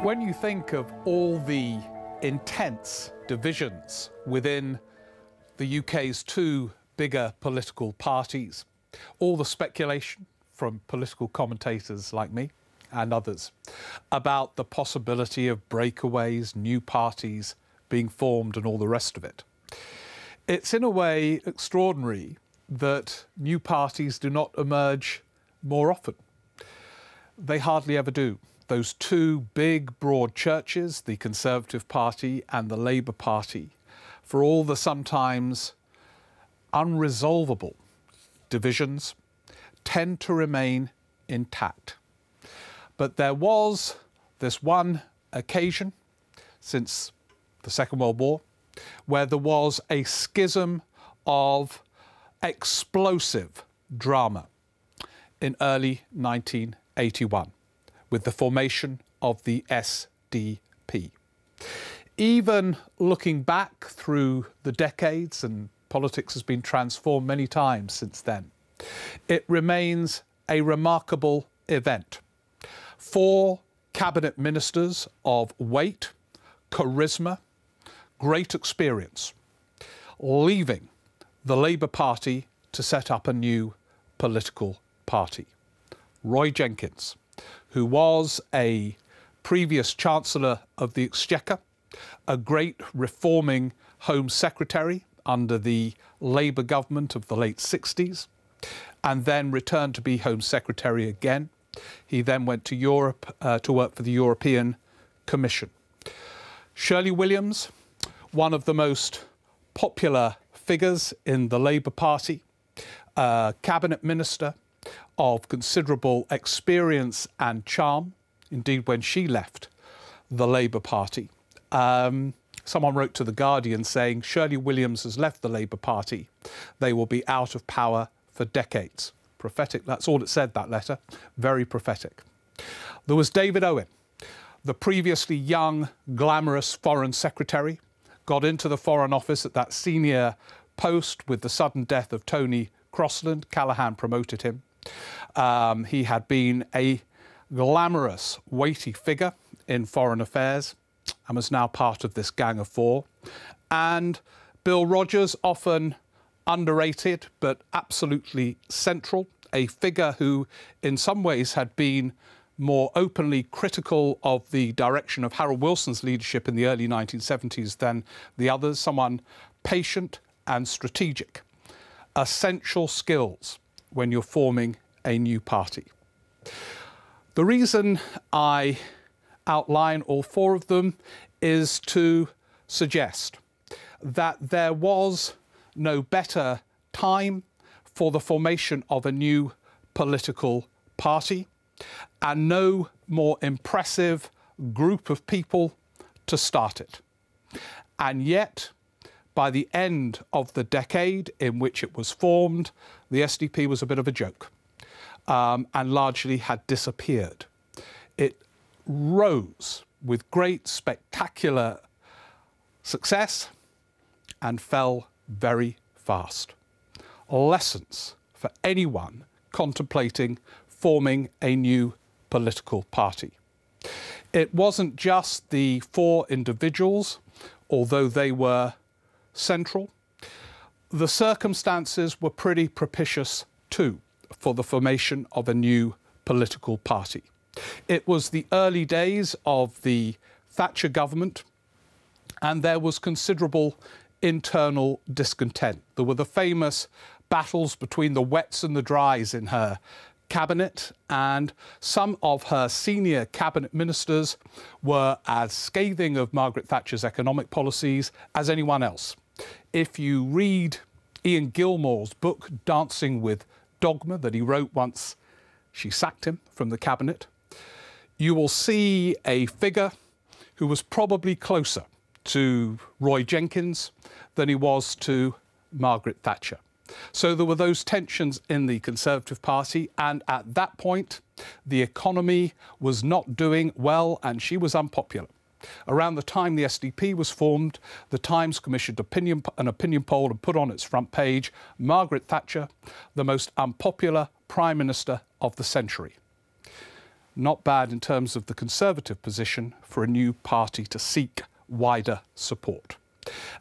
When you think of all the intense divisions within the UK's two bigger political parties, all the speculation from political commentators like me and others about the possibility of breakaways, new parties being formed and all the rest of it, it's in a way extraordinary that new parties do not emerge more often. They hardly ever do. Those two big, broad churches, the Conservative Party and the Labour Party, for all the sometimes unresolvable divisions, tend to remain intact. But there was this one occasion since the Second World War where there was a schism of explosive drama in early 1981. With the formation of the SDP. Even looking back through the decades, and politics has been transformed many times since then, it remains a remarkable event. 4 cabinet ministers of weight, charisma, great experience, leaving the Labour Party to set up a new political party. Roy Jenkins, who was a previous Chancellor of the Exchequer, a great reforming Home Secretary under the Labour government of the late 60s, and then returned to be Home Secretary again. He then went to Europe to work for the European Commission. Shirley Williams, one of the most popular figures in the Labour Party, cabinet minister of considerable experience and charm. Indeed, when she left the Labour Party, someone wrote to The Guardian saying, Shirley Williams has left the Labour Party. They will be out of power for decades. Prophetic, that's all it said, that letter. Very prophetic. There was David Owen, the previously young, glamorous Foreign Secretary, got into the Foreign Office at that senior post with the sudden death of Tony Crosland. Callaghan promoted him. He had been a glamorous, weighty figure in foreign affairs and was now part of this Gang of Four. And Bill Rogers, often underrated but absolutely central, a figure who in some ways had been more openly critical of the direction of Harold Wilson's leadership in the early 1970s than the others, someone patient and strategic. Essential skills when you're forming a new party. The reason I outline all 4 of them is to suggest that there was no better time for the formation of a new political party and no more impressive group of people to start it. And yet, by the end of the decade in which it was formed, the SDP was a bit of a joke and largely had disappeared. It rose with great spectacular success and fell very fast. Lessons for anyone contemplating forming a new political party. It wasn't just the 4 individuals, although they were central. The circumstances were pretty propitious too for the formation of a new political party. It was the early days of the Thatcher government, and there was considerable internal discontent. There were the famous battles between the wets and the dries in her cabinet, and some of her senior cabinet ministers were as scathing of Margaret Thatcher's economic policies as anyone else. If you read Ian Gilmore's book, Dancing with Dogma, that he wrote once she sacked him from the cabinet, you will see a figure who was probably closer to Roy Jenkins than he was to Margaret Thatcher. So there were those tensions in the Conservative Party, and at that point, the economy was not doing well and she was unpopular. Around the time the SDP was formed, the Times commissioned an opinion poll and put on its front page, Margaret Thatcher, the most unpopular Prime Minister of the century. Not bad in terms of the Conservative position for a new party to seek wider support.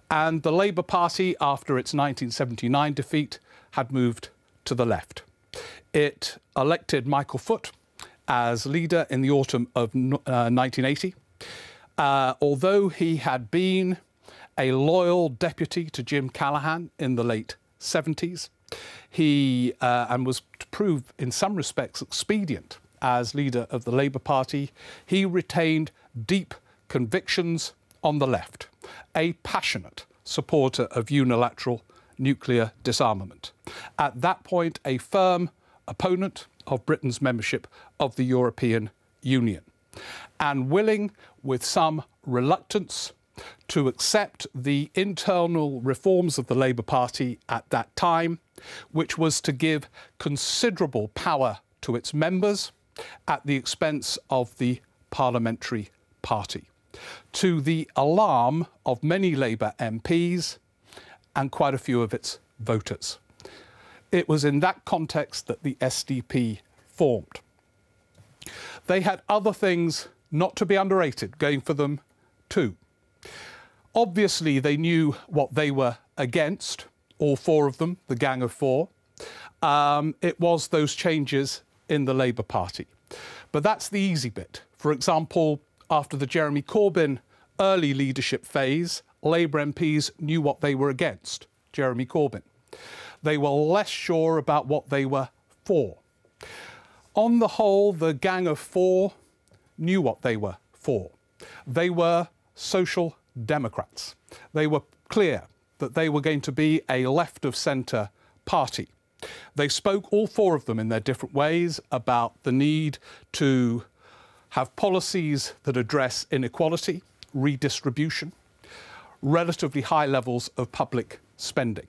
And the Labour Party, after its 1979 defeat, had moved to the left. It elected Michael Foot as leader in the autumn of 1980. Although he had been a loyal deputy to Jim Callaghan in the late 70s, and was to prove in some respects expedient as leader of the Labour Party, he retained deep convictions on the left, a passionate supporter of unilateral nuclear disarmament. At that point, a firm opponent of Britain's membership of the European Union, and willing, with some reluctance, to accept the internal reforms of the Labour Party at that time, which was to give considerable power to its members at the expense of the parliamentary party, to the alarm of many Labour MPs and quite a few of its voters. It was in that context that the SDP formed. They had other things not to be underrated going for them too. Obviously, they knew what they were against, all four of them, the Gang of Four. It was those changes in the Labour Party. But that's the easy bit. For example, after the Jeremy Corbyn early leadership phase, Labour MPs knew what they were against, Jeremy Corbyn. They were less sure about what they were for. On the whole, the Gang of Four knew what they were for. They were social democrats. They were clear that they were going to be a left-of-centre party. They spoke, all four of them in their different ways, about the need to have policies that address inequality, redistribution, relatively high levels of public spending.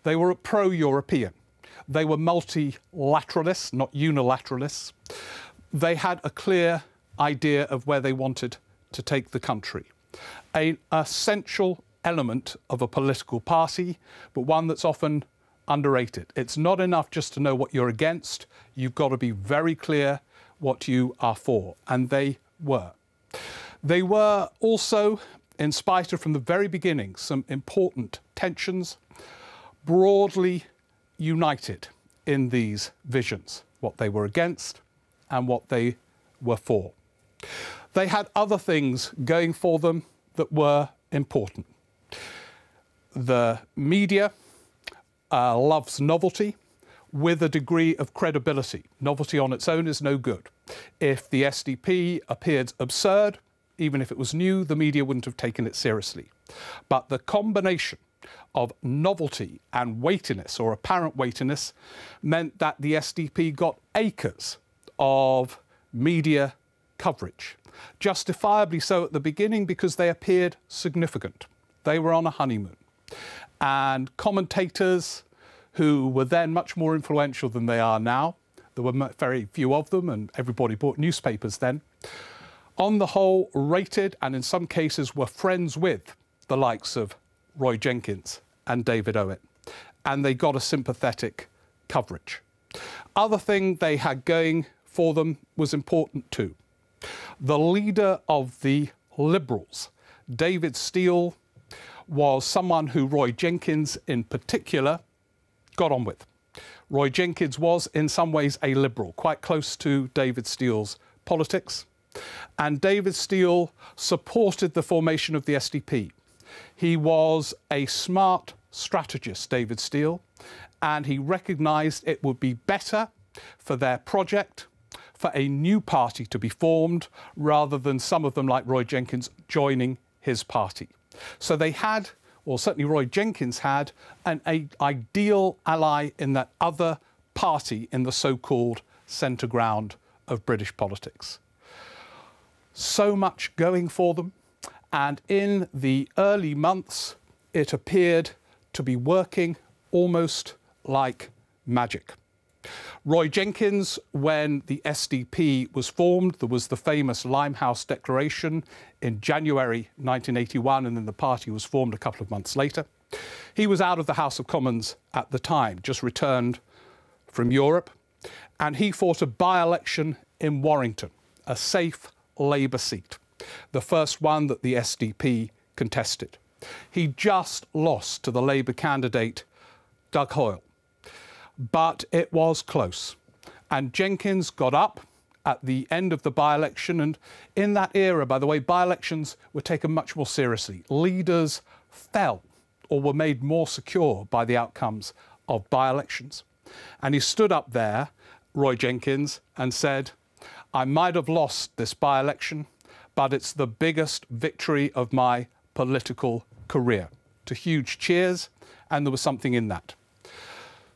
They were pro-European. They were multilateralists, not unilateralists. They had a clear idea of where they wanted to take the country. An essential element of a political party, but one that's often underrated. It's not enough just to know what you're against. You've got to be very clear what you are for. And they were. They were also, in spite of from the very beginning some important tensions, broadly united in these visions, what they were against and what they were for. They had other things going for them that were important. The media loves novelty with a degree of credibility. Novelty on its own is no good. If the SDP appeared absurd, even if it was new, the media wouldn't have taken it seriously. But the combination of novelty and weightiness, or apparent weightiness, meant that the SDP got acres of media coverage. Justifiably so at the beginning, because they appeared significant. They were on a honeymoon. And commentators who were then much more influential than they are now, there were very few of them and everybody bought newspapers then, on the whole rated and in some cases were friends with the likes of Roy Jenkins and David Owen. And they got a sympathetic coverage. Other thing they had going for them was important too. The leader of the Liberals, David Steele, was someone who Roy Jenkins in particular got on with. Roy Jenkins was in some ways a Liberal, quite close to David Steele's politics. And David Steele supported the formation of the SDP. He was a smart strategist, David Steele, and he recognised it would be better for their project for a new party to be formed rather than some of them like Roy Jenkins joining his party. So they had, or certainly Roy Jenkins had, an ideal ally in that other party in the so-called centre ground of British politics. so much going for them, and in the early months it appeared to be working almost like magic. Roy Jenkins, when the SDP was formed, there was the famous Limehouse Declaration in January 1981, and then the party was formed a couple of months later. He was out of the House of Commons at the time, just returned from Europe, and he fought a by-election in Warrington, a safe Labour seat, the first one that the SDP contested. He just lost to the Labour candidate, Doug Hoyle. But it was close. And Jenkins got up at the end of the by-election. And in that era, by the way, by-elections were taken much more seriously. Leaders fell or were made more secure by the outcomes of by-elections. And he stood up there, Roy Jenkins, and said, "I might have lost this by-election, but it's the biggest victory of my political career." To huge cheers, and there was something in that.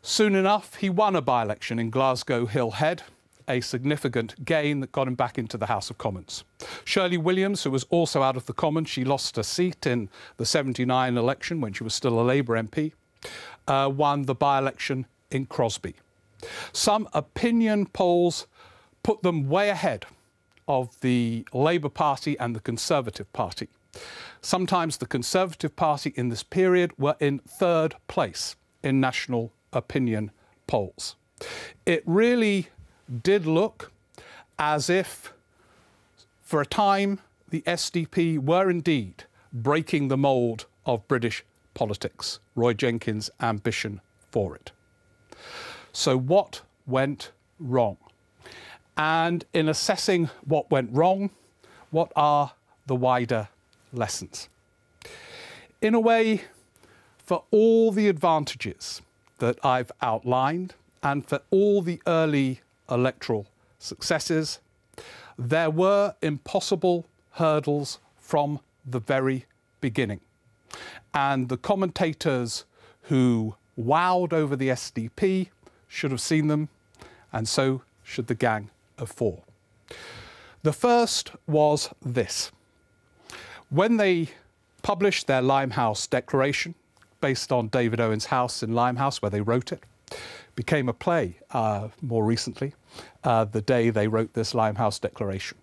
Soon enough, he won a by-election in Glasgow Hill Head, a significant gain that got him back into the House of Commons. Shirley Williams, who was also out of the Commons, she lost a seat in the '79 election when she was still a Labour MP, won the by-election in Crosby. Some opinion polls put them way ahead of the Labour Party and the Conservative Party. Sometimes the Conservative Party in this period were in third place in national opinion polls. It really did look as if, for a time, the SDP were indeed breaking the mould of British politics, Roy Jenkins' ambition for it. So what went wrong? And in assessing what went wrong, what are the wider lessons? In a way, for all the advantages that I've outlined and for all the early electoral successes, there were impossible hurdles from the very beginning. And the commentators who wowed over the SDP should have seen them, and so should the Gang of Four. The first was this. When they published their Limehouse Declaration, based on David Owen's house in Limehouse, where they wrote it, became a play more recently, the day they wrote this Limehouse Declaration.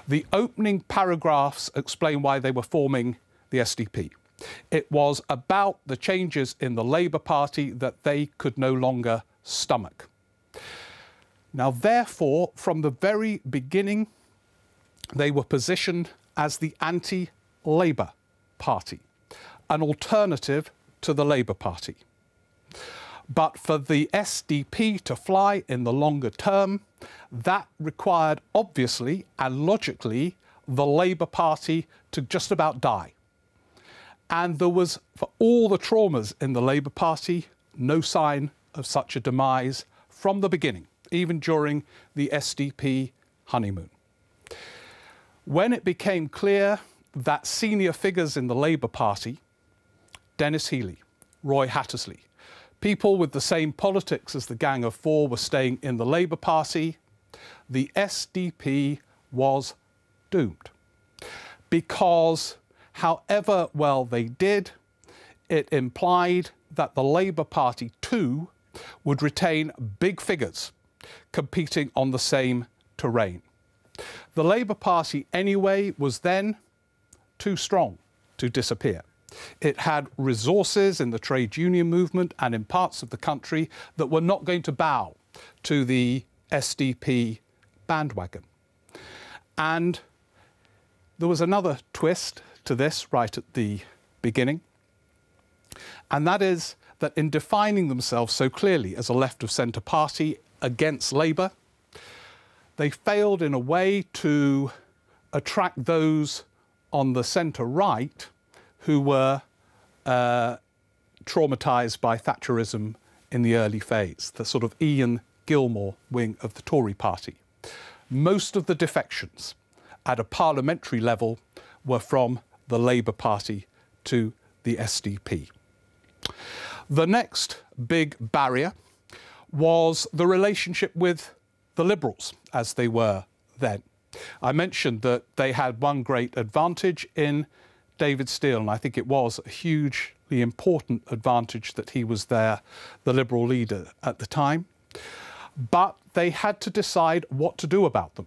The opening paragraphs explain why they were forming the SDP. It was about the changes in the Labour Party that they could no longer stomach. Now, therefore, from the very beginning, they were positioned as the anti-Labour Party, an alternative to the Labour Party. But for the SDP to fly in the longer term, that required, obviously and logically, the Labour Party to just about die. And there was, for all the traumas in the Labour Party, no sign of such a demise from the beginning, even during the SDP honeymoon. When it became clear that senior figures in the Labour Party, Dennis Healey, Roy Hattersley, people with the same politics as the Gang of Four were staying in the Labour Party, the SDP was doomed. Because however well they did, it implied that the Labour Party too would retain big figures competing on the same terrain. The Labour Party anyway was then too strong to disappear. It had resources in the trade union movement and in parts of the country that were not going to bow to the SDP bandwagon. And there was another twist to this right at the beginning, and that is that in defining themselves so clearly as a left-of-centre party against Labour, they failed in a way to attract those on the centre-right who were traumatised by Thatcherism in the early phase, the sort of Ian Gilmore wing of the Tory party. Most of the defections at a parliamentary level were from the Labour Party to the SDP. The next big barrier was the relationship with the Liberals, as they were then. I mentioned that they had one great advantage in David Steel, and I think it was a hugely important advantage that he was there, the Liberal leader at the time. But they had to decide what to do about them.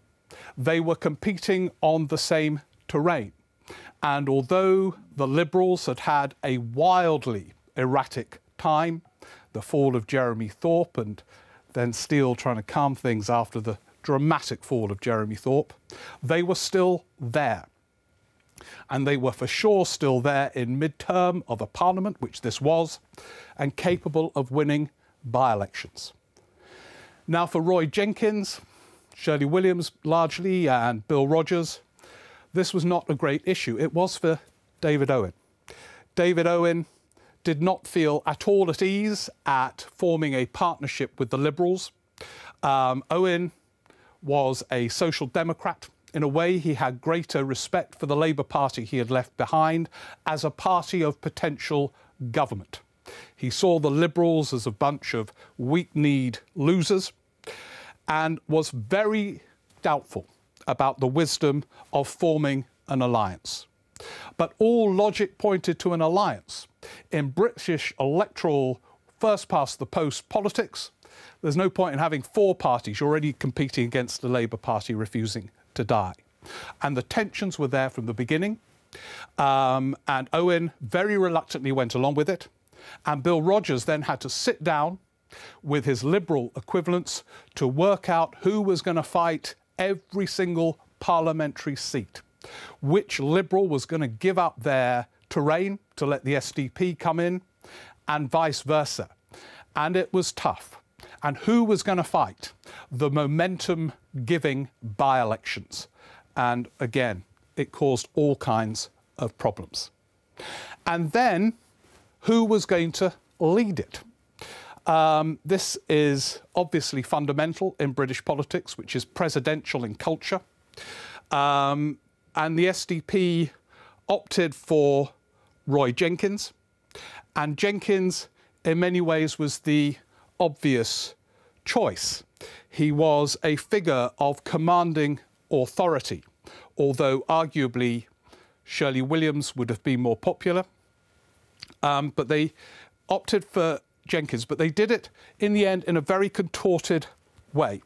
They were competing on the same terrain. And although the Liberals had had a wildly erratic time, the fall of Jeremy Thorpe and then Steele trying to calm things after the dramatic fall of Jeremy Thorpe, they were still there. And they were for sure still there in mid-term of a parliament, which this was, and capable of winning by-elections. Now for Roy Jenkins, Shirley Williams largely, and Bill Rogers, this was not a great issue. It was for David Owen. David Owen did not feel at all at ease at forming a partnership with the Liberals. Owen was a social democrat. In a way, he had greater respect for the Labour Party he had left behind as a party of potential government. He saw the Liberals as a bunch of weak-kneed losers and was very doubtful about the wisdom of forming an alliance. But all logic pointed to an alliance. In British electoral first-past-the-post politics, there's no point in having four parties already competing against the Labour Party refusing to die. And the tensions were there from the beginning. And Owen very reluctantly went along with it. And Bill Rogers then had to sit down with his Liberal equivalents to work out who was going to fight every single parliamentary seat, which Liberal was going to give up their terrain to let the SDP come in, and vice versa. And it was tough. And who was going to fight the momentum-giving by-elections? And again, it caused all kinds of problems. And then, who was going to lead it? This is obviously fundamental in British politics, which is presidential in culture. And the SDP opted for Roy Jenkins. And Jenkins, in many ways, was the obvious choice. He was a figure of commanding authority, although arguably Shirley Williams would have been more popular. But they opted for Jenkins, but they did it in the end in a very contorted way.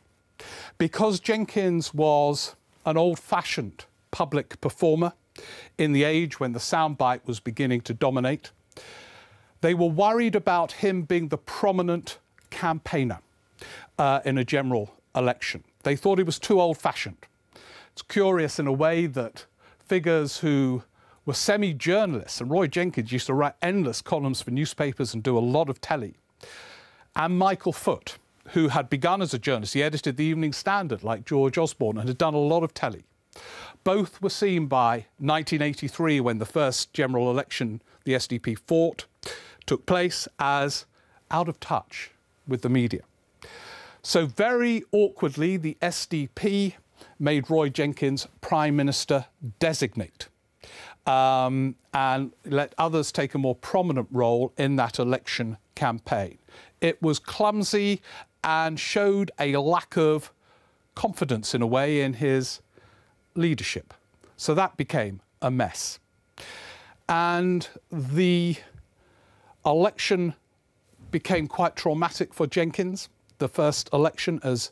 Because Jenkins was an old-fashioned public performer in the age when the soundbite was beginning to dominate, they were worried about him being the prominent campaigner in a general election. They thought he was too old-fashioned. It's curious in a way that figures who were semi-journalists, and Roy Jenkins used to write endless columns for newspapers and do a lot of telly, and Michael Foot, who had begun as a journalist, he edited the Evening Standard like George Osborne and had done a lot of telly. Both were seen by 1983, when the first general election the SDP fought took place, as out of touch with the media. So very awkwardly, the SDP made Roy Jenkins Prime Minister designate, and let others take a more prominent role in that election campaign. It was clumsy and showed a lack of confidence, in a way, in his leadership. So that became a mess. And the election became quite traumatic for Jenkins, the first election as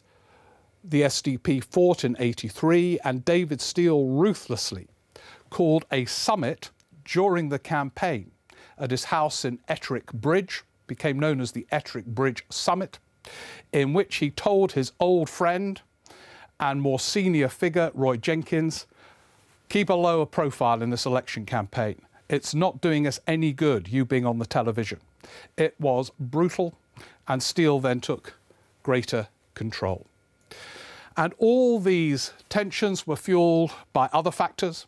the SDP fought in '83, and David Steel ruthlessly called a summit during the campaign at his house in Ettrick Bridge, became known as the Ettrick Bridge Summit, in which he told his old friend and more senior figure, Roy Jenkins, keep a lower profile in this election campaign. It's not doing us any good, you being on the television. It was brutal, and Steel then took greater control. And all these tensions were fueled by other factors.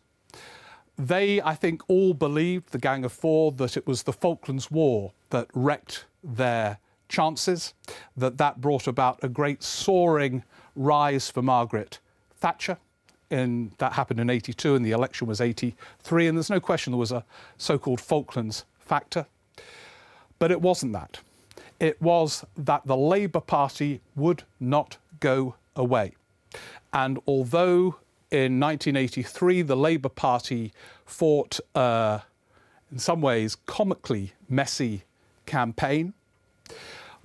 They, I think, all believed, the Gang of Four, that it was the Falklands War that wrecked their chances, that brought about a great soaring rise for Margaret Thatcher. That happened in '82, and the election was '83, and there's no question there was a so-called Falklands factor. But it wasn't that. It was that the Labour Party would not go away. And although in 1983, the Labour Party fought, in some ways, comically messy campaign.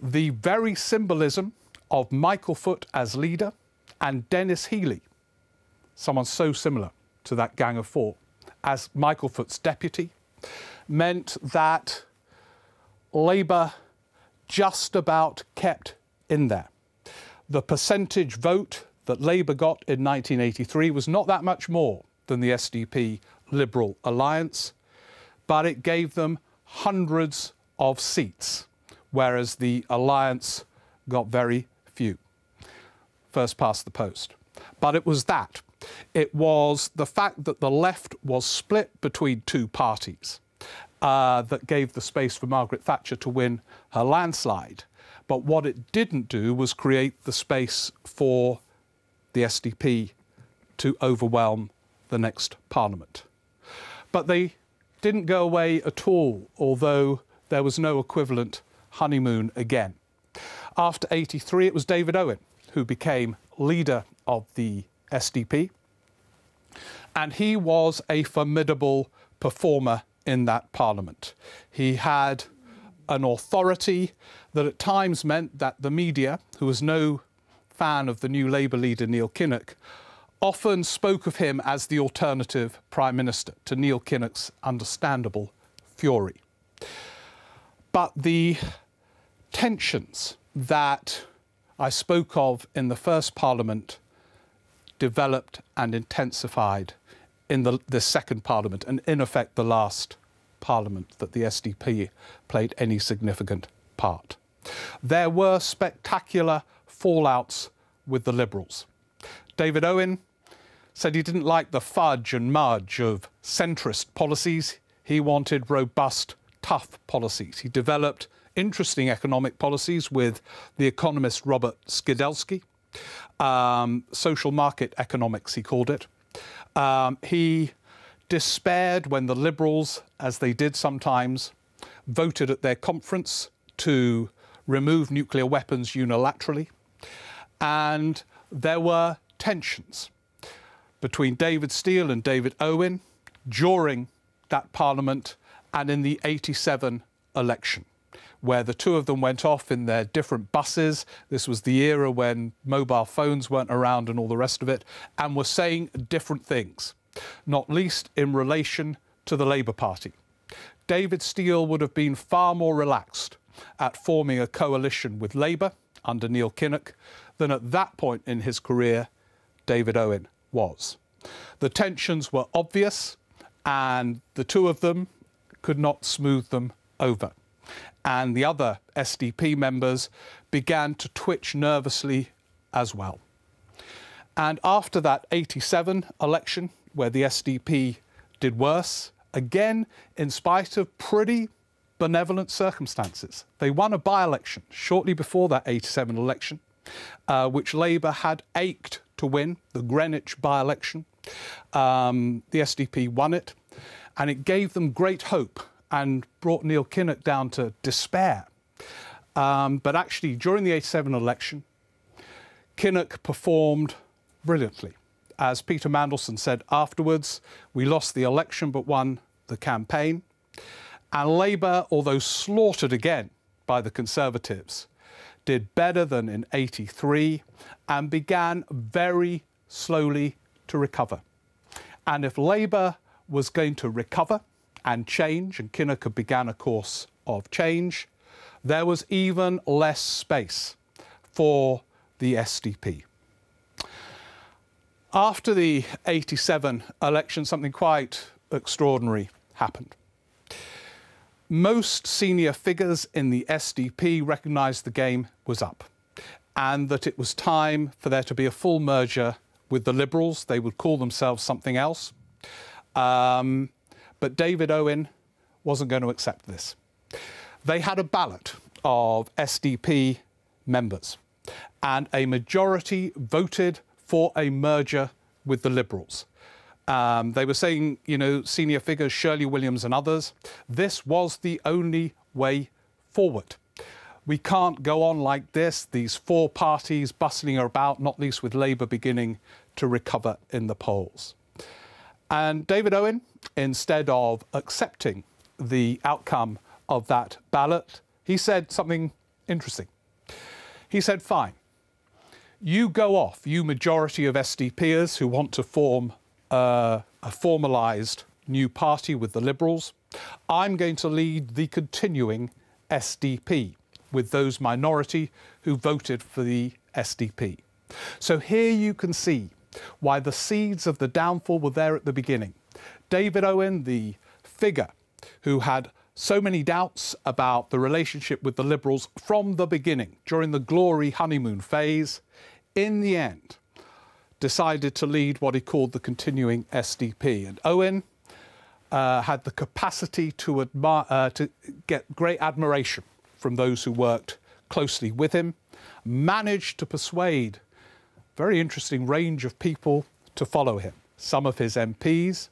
The very symbolism of Michael Foot as leader and Dennis Healey, someone so similar to that Gang of Four, as Michael Foot's deputy, meant that Labour just about kept in there. The percentage vote that Labour got in 1983 was not that much more than the SDP Liberal alliance, but it gave them hundreds of seats, whereas the alliance got very few. First past the post. But it was that. It was the fact that the left was split between two parties that gave the space for Margaret Thatcher to win her landslide. But what it didn't do was create the space for the SDP to overwhelm the next Parliament. But they didn't go away at all, although there was no equivalent honeymoon again. After 83, it was David Owen who became leader of the SDP, and he was a formidable performer in that Parliament. He had an authority that at times meant that the media, who was no fan of the new Labour leader Neil Kinnock, often spoke of him as the alternative Prime Minister, to Neil Kinnock's understandable fury. But the tensions that I spoke of in the first Parliament developed and intensified in the second Parliament, and in effect the last Parliament that the SDP played any significant part. There were spectacular fallouts with the Liberals. David Owen said he didn't like the fudge and mudge of centrist policies. He wanted robust, tough policies. He developed interesting economic policies with the economist Robert Skidelsky. Social market economics, he called it. He despaired when the Liberals, as they did sometimes, voted at their conference to remove nuclear weapons unilaterally. And there were tensions between David Steel and David Owen during that Parliament and in the 87 election, where the two of them went off in their different buses. This was the era when mobile phones weren't around and all the rest of it, and were saying different things, not least in relation to the Labour Party. David Steel would have been far more relaxed at forming a coalition with Labour under Neil Kinnock than at that point in his career David Owen was. The tensions were obvious, and the two of them could not smooth them over. And the other SDP members began to twitch nervously as well. And after that 87 election, where the SDP did worse, again, in spite of pretty benevolent circumstances, they won a by-election shortly before that 87 election, which Labour had ached to win, the Greenwich by-election. The SDP won it, and it gave them great hope and brought Neil Kinnock down to despair. But actually, during the 87 election, Kinnock performed brilliantly. As Peter Mandelson said afterwards, we lost the election but won the campaign. And Labour, although slaughtered again by the Conservatives, did better than in 83 and began very slowly to recover. And if Labour was going to recover and change, and Kinnock had began a course of change, there was even less space for the SDP. After the 87 election, something quite extraordinary happened. Most senior figures in the SDP recognised the game was up and that it was time for there to be a full merger with the Liberals. They would call themselves something else. But David Owen wasn't going to accept this. They had a ballot of SDP members, and a majority voted for a merger with the Liberals. They were saying, you know, senior figures, Shirley Williams and others, this was the only way forward. We can't go on like this, these four parties bustling about, not least with Labour beginning to recover in the polls. And David Owen, instead of accepting the outcome of that ballot, he said something interesting. He said, fine, you go off, you majority of SDPers who want to form a formalised new party with the Liberals. I'm going to lead the Continuing SDP with those minority who voted for the SDP. So here you can see why the seeds of the downfall were there at the beginning. David Owen, the figure who had so many doubts about the relationship with the Liberals from the beginning, during the glory honeymoon phase, in the end decided to lead what he called the Continuing SDP. And Owen had the capacity to get great admiration from those who worked closely with him, managed to persuade a very interesting range of people to follow him. Some of his MPs,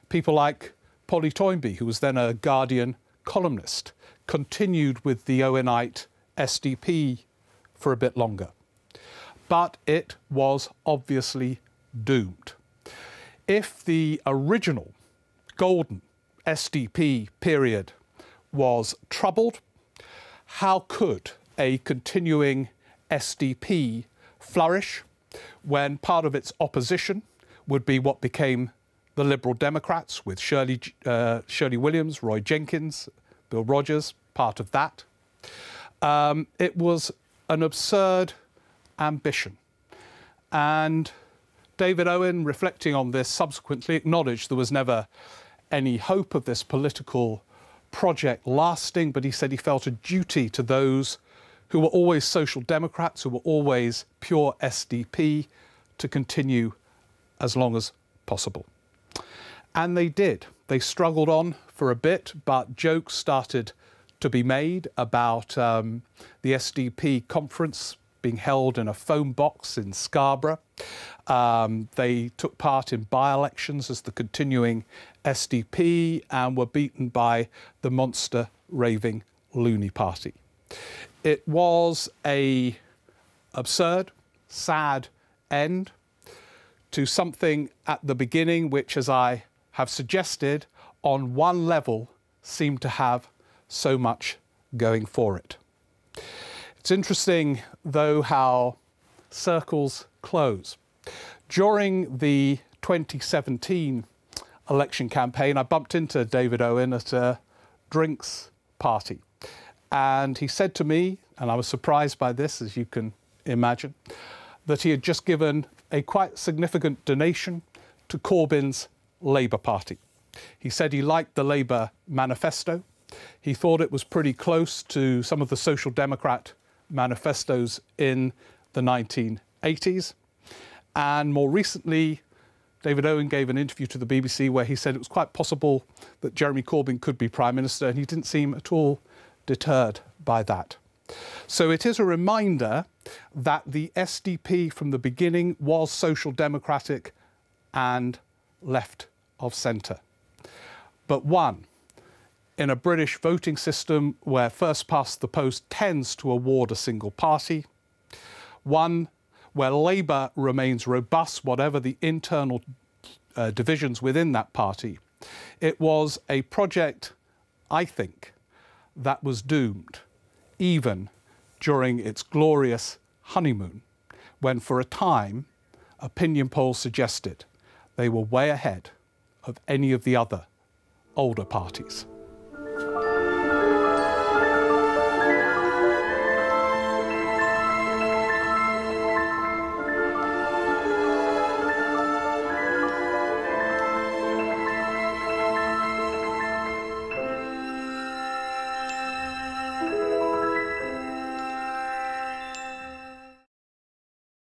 people like Polly Toynbee, who was then a Guardian columnist, continued with the Owenite SDP for a bit longer. But it was obviously doomed. If the original golden SDP period was troubled, how could a continuing SDP flourish when part of its opposition would be what became the Liberal Democrats with Shirley Williams, Roy Jenkins, Bill Rogers, part of that? It was an absurd ambition. And David Owen, reflecting on this, subsequently acknowledged there was never any hope of this political project lasting, but he said he felt a duty to those who were always Social Democrats, who were always pure SDP, to continue as long as possible. And they did. They struggled on for a bit, but jokes started to be made about the SDP conference being held in a phone box in Scarborough. They took part in by-elections as the Continuing SDP and were beaten by the monster raving loony party. It was an absurd, sad end to something at the beginning which, as I have suggested, on one level seemed to have so much going for it. It's interesting, though, how circles close. During the 2017 election campaign, I bumped into David Owen at a drinks party. And he said to me, and I was surprised by this, as you can imagine, that he had just given a quite significant donation to Corbyn's Labour Party. He said he liked the Labour manifesto. He thought it was pretty close to some of the Social Democrat manifestos in the 1980s. And more recently, David Owen gave an interview to the BBC where he said it was quite possible that Jeremy Corbyn could be Prime Minister, and he didn't seem at all deterred by that. So it is a reminder that the SDP from the beginning was social democratic and left of centre. But one, in a British voting system where first past the post tends to award a single party, one where Labour remains robust, whatever the internal divisions within that party, it was a project, I think, that was doomed, even during its glorious honeymoon, when for a time opinion polls suggested they were way ahead of any of the other older parties.